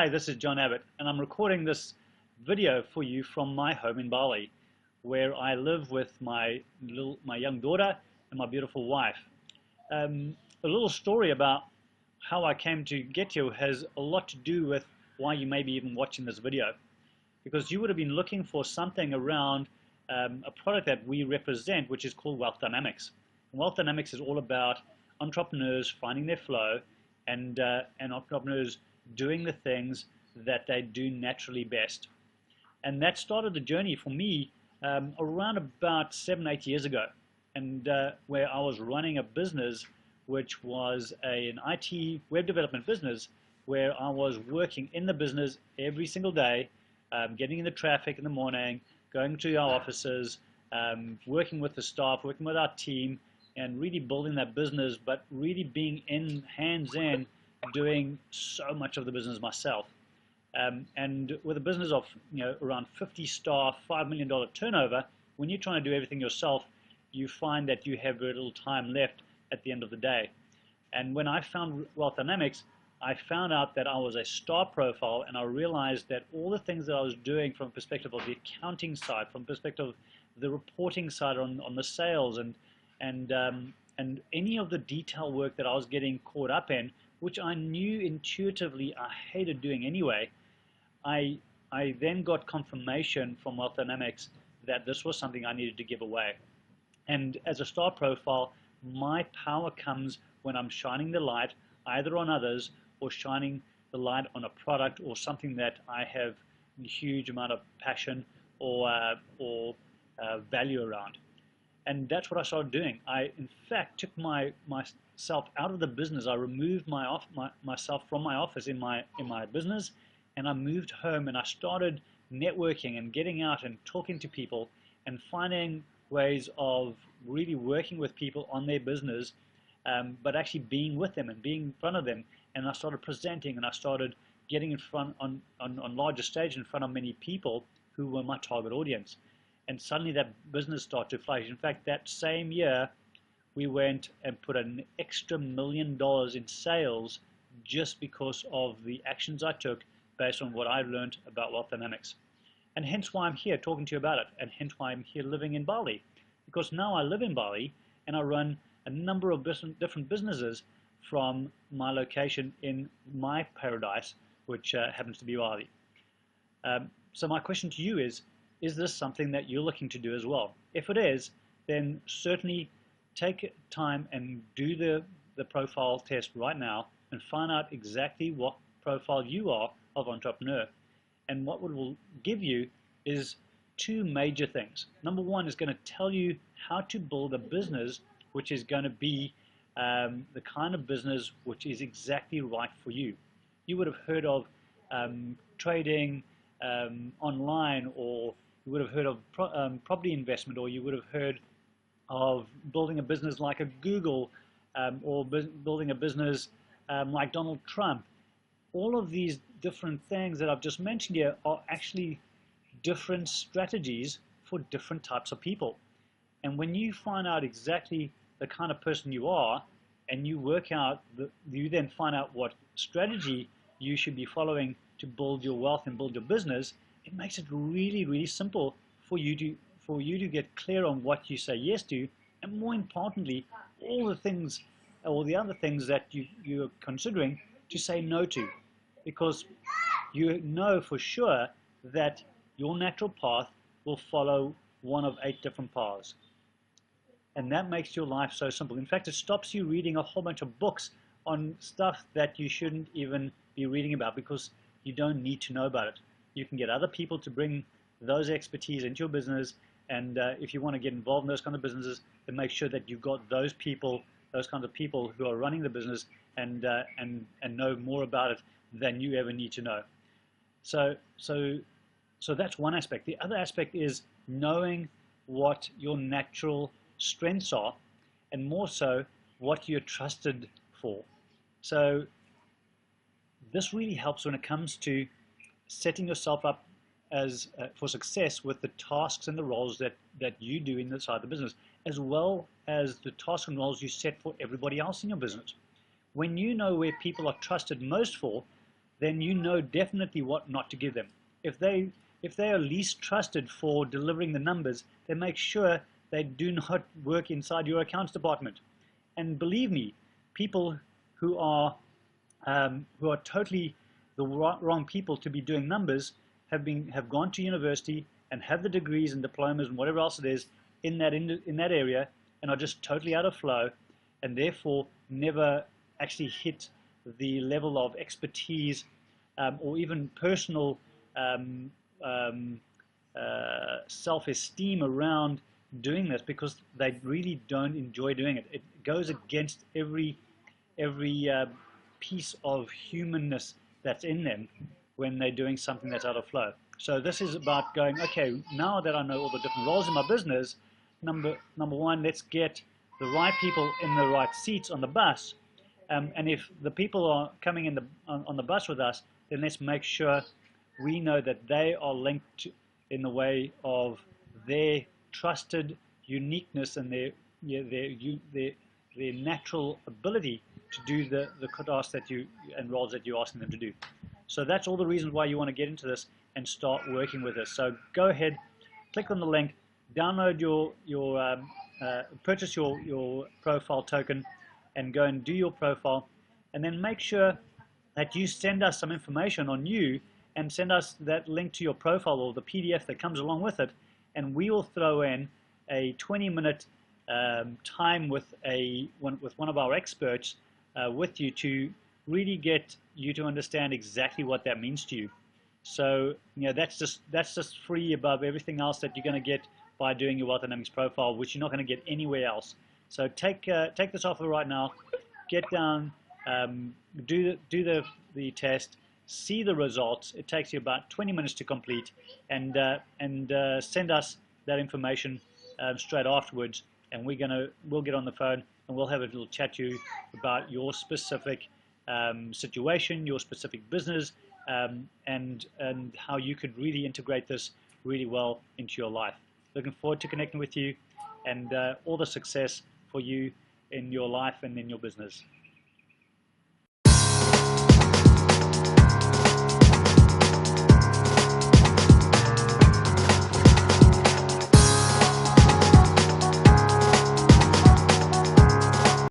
Hi, this is John Abbott, and I'm recording this video for you from my home in Bali, where I live with my young daughter and my beautiful wife. A little story about how I came to get here has a lot to do with why you may be even watching this video, because you would have been looking for something around a product that we represent, which is called Wealth Dynamics. And Wealth Dynamics is all about entrepreneurs finding their flow and entrepreneurs doing the things that they do naturally best. And that started the journey for me around about 7-8 years ago, and where I was running a business which was an IT web development business, where I was working in the business every single day, getting in the traffic in the morning, going to our offices, working with the staff, working with our team, and really building that business, but really being hands-in, doing so much of the business myself. And with a business of around 50 staff, $5 million turnover, when you're trying to do everything yourself, you find that you have very little time left at the end of the day. And when I found Wealth Dynamics, I found out that I was a star profile, and I realized that all the things that I was doing from the perspective of the accounting side, from the perspective of the reporting side on the sales, and any of the detail work that I was getting caught up in, which I knew intuitively I hated doing anyway, I then got confirmation from Wealth Dynamics that this was something I needed to give away. And as a star profile, my power comes when I'm shining the light either on others or shining the light on a product or something that I have a huge amount of passion or value around. And that's what I started doing. I, in fact, took myself out of the business. I removed myself from my office in my business, and I moved home, and I started networking and getting out and talking to people and finding ways of really working with people on their business, but actually being with them and being in front of them. And I started presenting, and I started getting in front on larger stage in front of many people who were my target audience. And suddenly that business started to flourish. In fact, that same year, we went and put an extra $1 million in sales just because of the actions I took based on what I learned about Wealth Dynamics. And hence why I'm here talking to you about it, and hence why I'm here living in Bali. Because now I live in Bali, and I run a number of different businesses from my location in my paradise, which happens to be Bali. So my question to you is this something that you're looking to do as well? If it is, then certainly take time and do the profile test right now and find out exactly what profile you are of entrepreneur. And what it will give you is two major things. Number one is going to tell you how to build a business which is going to be the kind of business which is exactly right for you. You would have heard of trading online, or you would have heard of property investment, or you would have heard of building a business like a Google, or building a business like Donald Trump. All of these different things that I've just mentioned here are actually different strategies for different types of people. And when you find out exactly the kind of person you are, and you work out, you then find out what strategy you should be following to build your wealth and build your business, it makes it really, really simple for you to get clear on what you say yes to, and more importantly, all the other things that you're considering to say no to, because you know for sure that your natural path will follow one of 8 different paths. And that makes your life so simple. In fact, it stops you reading a whole bunch of books on stuff that you shouldn't even be reading about, because you don't need to know about it. You can get other people to bring those expertise into your business, and if you want to get involved in those kind of businesses, then make sure that you've got those people, those kinds of people who are running the business and know more about it than you ever need to know. So that's one aspect. The other aspect is knowing what your natural strengths are, and more so what you're trusted for. So this really helps when it comes to setting yourself up as for success with the tasks and the roles that you do inside the business, as well as the tasks and roles you set for everybody else in your business. When you know where people are trusted most for, then you know definitely what not to give them. If they are least trusted for delivering the numbers, then make sure they do not work inside your accounts department. And believe me, people who are totally the wrong people to be doing numbers have gone to university and have the degrees and diplomas and whatever else it is in that area, and are just totally out of flow, and therefore never actually hit the level of expertise or even personal self-esteem around doing this, because they really don't enjoy doing it. It goes against every piece of humanness that's in them when they're doing something that's out of flow. So this is about going, okay, now that I know all the different roles in my business, number one, let's get the right people in the right seats on the bus. And if the people are coming in on the bus with us, then let's make sure we know that they are linked in the way of their trusted uniqueness and their natural ability to do the tasks and roles that you're asking them to do. So that's all the reasons why you want to get into this and start working with us. So go ahead, click on the link, download purchase your profile token, and go and do your profile, and then make sure that you send us some information on you and send us that link to your profile or the PDF that comes along with it, and we will throw in a 20-minute time with one of our experts with you to really get you to understand exactly what that means to you. So that's just free above everything else that you're going to get by doing your Wealth Dynamics profile, which you're not going to get anywhere else. So take this offer right now, get down, do the test, see the results. It takes you about 20 minutes to complete, and send us that information straight afterwards, and we'll get on the phone and we'll have a little chat to you about your specific situation, your specific business, and how you could really integrate this really well into your life. Looking forward to connecting with you, and all the success for you in your life and in your business.